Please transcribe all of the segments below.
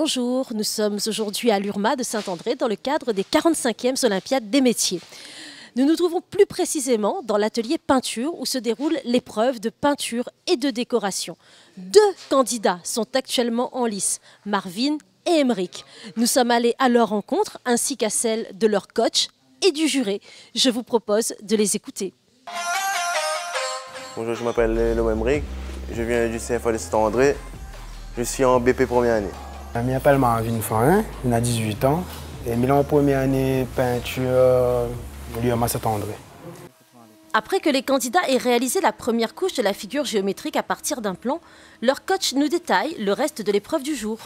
Bonjour, nous sommes aujourd'hui à l'URMA de Saint-André dans le cadre des 45e Olympiades des métiers. Nous nous trouvons plus précisément dans l'atelier peinture où se déroule l'épreuve de peinture et de décoration. Deux candidats sont actuellement en lice, Marvin et Aymeric. Nous sommes allés à leur rencontre ainsi qu'à celle de leur coach et du jury. Je vous propose de les écouter. Bonjour, je m'appelle Aymeric, je viens du CFA de Saint-André, je suis en BP première année. Je m'appelle Marvin Farin, il a 18 ans et il est en première année peinture à l'URMA Saint-André. Après que les candidats aient réalisé la première couche de la figure géométrique à partir d'un plan, leur coach nous détaille le reste de l'épreuve du jour.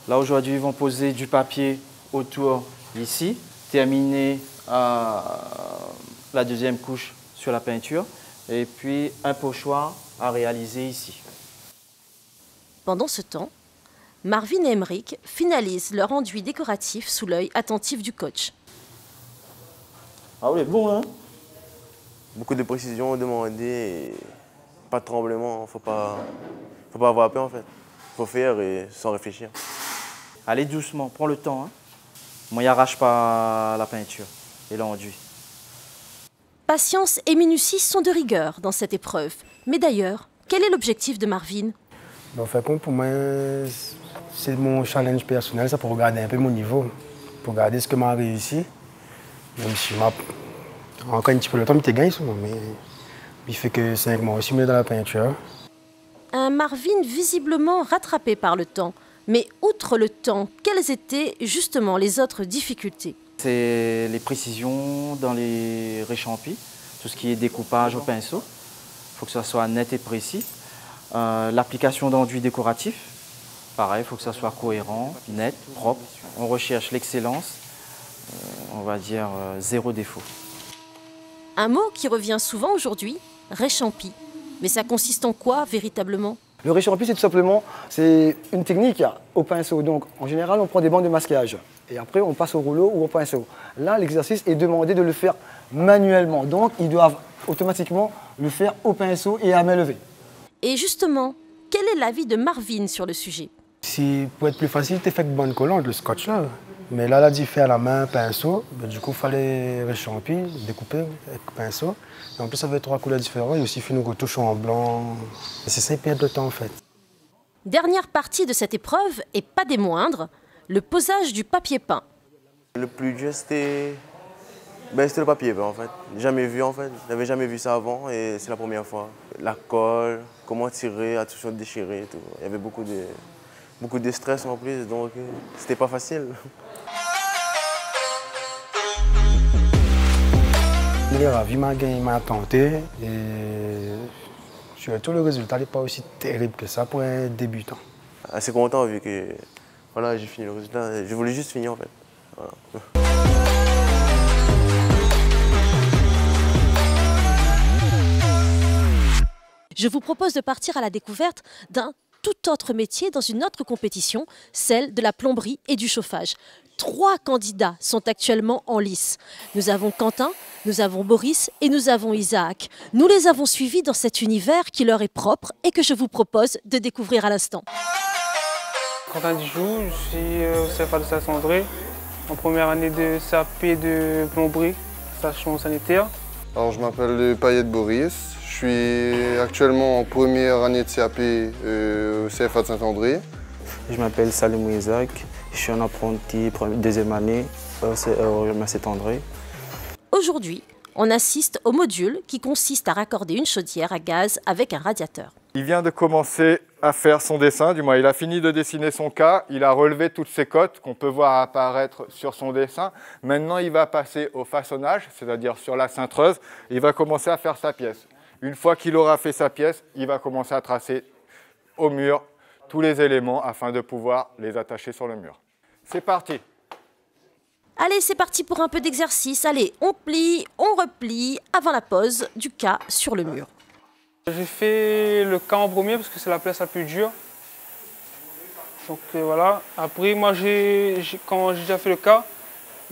Là aujourd'hui, ils vont poser du papier autour ici, terminer la deuxième couche sur la peinture et puis un pochoir à réaliser ici. Pendant ce temps, Marvin et Aymeric finalisent leur enduit décoratif sous l'œil attentif du coach. Ah oui, bon hein? Beaucoup de précisions demandées, et pas de tremblement, faut pas avoir peur en fait. Faut faire et sans réfléchir. Allez doucement, prends le temps. Hein? Moi, il n'arrache pas la peinture et l'enduit. Patience et minutie sont de rigueur dans cette épreuve. Mais d'ailleurs, quel est l'objectif de Marvin? En fait, pour moi, c'est mon challenge personnel, ça pour regarder un peu mon niveau, pour regarder ce que m'a réussi. Même si encore un petit peu le temps, mais tu gagnes, mais il fait que 5 mois aussi, mais dans la peinture. Un Marvin visiblement rattrapé par le temps. Mais outre le temps, quelles étaient justement les autres difficultés? C'est les précisions dans les réchampis, tout ce qui est découpage au pinceau. Il faut que ça soit net et précis. L'application d'enduit décoratif, pareil, il faut que ça soit cohérent, net, propre. On recherche l'excellence, on va dire zéro défaut. Un mot qui revient souvent aujourd'hui, réchampi. Mais ça consiste en quoi véritablement? Le réchampi, c'est tout simplement une technique au pinceau. Donc, en général, on prend des bandes de masquage et après, on passe au rouleau ou au pinceau. Là, l'exercice est demandé de le faire manuellement. Donc, ils doivent automatiquement le faire au pinceau et à main levée. Et justement, quel est l'avis de Marvin sur le sujet? Si pour être plus facile, tu fais avec bande collante, le scotch là. Mais là, il dit fait à la main, pinceau. Du coup, il fallait réchampi, découper avec pinceau. Et en plus, ça avait 3 couleurs différentes. Il y a aussi fait une retouche en blanc. C'est ça, il perd de temps en fait. Dernière partie de cette épreuve, et pas des moindres, le posage du papier peint. Le plus dur, c'était le papier en fait. Jamais vu en fait, je n'avais jamais vu ça avant et c'est la première fois. La colle, comment tirer, attention de déchirer et tout. Il y avait beaucoup de stress en plus, donc c'était pas facile. Il est ravi, il m'a tenté et surtout le résultat n'est pas aussi terrible que ça pour un débutant. Assez content vu que voilà, j'ai fini le résultat. Je voulais juste finir en fait. Voilà. Je vous propose de partir à la découverte d'un tout autre métier dans une autre compétition, celle de la plomberie et du chauffage. 3 candidats sont actuellement en lice. Nous avons Quentin, nous avons Boris et nous avons Isaac. Nous les avons suivis dans cet univers qui leur est propre et que je vous propose de découvrir à l'instant. Quentin Dijoux, je suis au CFA de Saint-André, en première année de CAP de plomberie, station sanitaire. Alors, je m'appelle Payette Boris, je suis actuellement en première année de CAP au CFA de Saint-André. Je m'appelle Salimou Isaac, je suis un apprenti deuxième année au Saint-André. Aujourd'hui, on assiste au module qui consiste à raccorder une chaudière à gaz avec un radiateur. Il vient de commencer à faire son dessin, du moins il a fini de dessiner son cas, il a relevé toutes ses cotes qu'on peut voir apparaître sur son dessin. Maintenant il va passer au façonnage, c'est-à-dire sur la cintreuse, il va commencer à faire sa pièce. Une fois qu'il aura fait sa pièce, il va commencer à tracer au mur tous les éléments afin de pouvoir les attacher sur le mur. C'est parti! Allez, c'est parti pour un peu d'exercice. Allez, on plie, on replie avant la pose du cas sur le mur. J'ai fait le cas en premier parce que c'est la place la plus dure. Donc voilà. Après, moi, quand j'ai déjà fait le cas,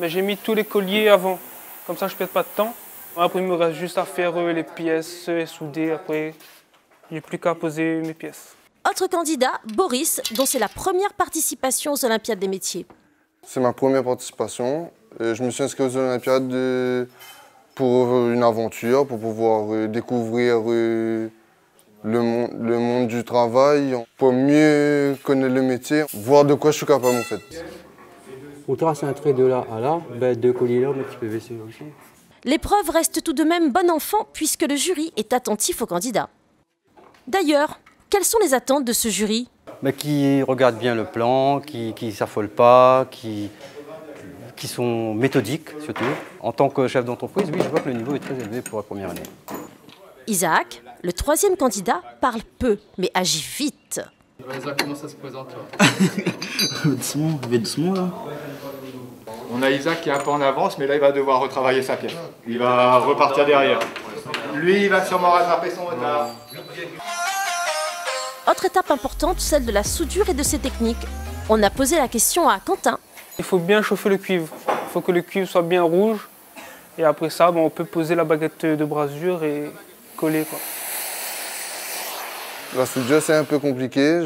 j'ai mis tous les colliers avant. Comme ça, je ne perds pas de temps. Après, il me reste juste à faire les pièces souder. Après, il n'y a plus qu'à poser mes pièces. Autre candidat, Boris, dont c'est la première participation aux Olympiades des métiers. C'est ma première participation. Je me suis inscrit aux Olympiades pour une aventure, pour pouvoir découvrir le monde du travail, pour mieux connaître le métier, voir de quoi je suis capable en fait. On trace un trait de là à là, de collier là, un petit PVC aussi. L'épreuve reste tout de même bon enfant puisque le jury est attentif aux candidats. D'ailleurs, quelles sont les attentes de ce jury? Qui regarde bien le plan, qui ne s'affolent pas, qui sont méthodiques surtout. En tant que chef d'entreprise, oui, je vois que le niveau est très élevé pour la première année. Isaac, le troisième candidat, parle peu, mais agit vite. Isaac, comment ça se présente là? Doucement, je vais doucement là. On a Isaac qui est un peu en avance, mais là il va devoir retravailler sa pièce. Il va repartir derrière. Lui, il va sûrement rattraper son retard. Autre étape importante, celle de la soudure et de ses techniques. On a posé la question à Quentin. Il faut bien chauffer le cuivre. Il faut que le cuivre soit bien rouge. Et après ça, on peut poser la baguette de brasure et coller, quoi. La soudure, c'est un peu compliqué.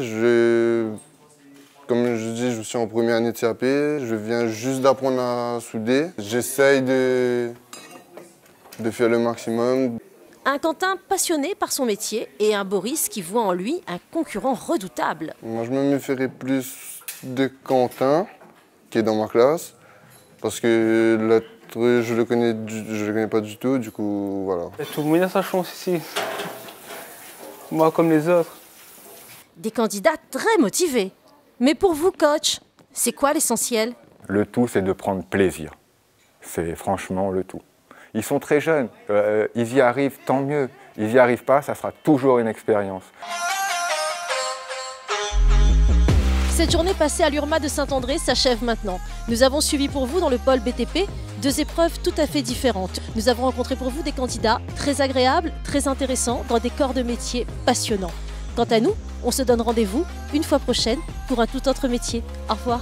Comme je dis, je suis en première année de CAP. Je viens juste d'apprendre à souder. J'essaye de faire le maximum. Un Quentin passionné par son métier et un Boris qui voit en lui un concurrent redoutable. Moi, je me méfierais plus de Quentin, qui est dans ma classe, parce que l'autre, je le connais pas du tout, du coup, voilà. Tout le monde a sa chance ici. Moi, comme les autres. Des candidats très motivés. Mais pour vous, coach, c'est quoi l'essentiel? Le tout, c'est de prendre plaisir. C'est franchement le tout. Ils sont très jeunes, ils y arrivent, tant mieux. Ils n'y arrivent pas, ça sera toujours une expérience. Cette journée passée à l'URMA de Saint-André s'achève maintenant. Nous avons suivi pour vous dans le pôle BTP 2 épreuves tout à fait différentes. Nous avons rencontré pour vous des candidats très agréables, très intéressants, dans des corps de métier passionnants. Quant à nous, on se donne rendez-vous une fois prochaine pour un tout autre métier. Au revoir.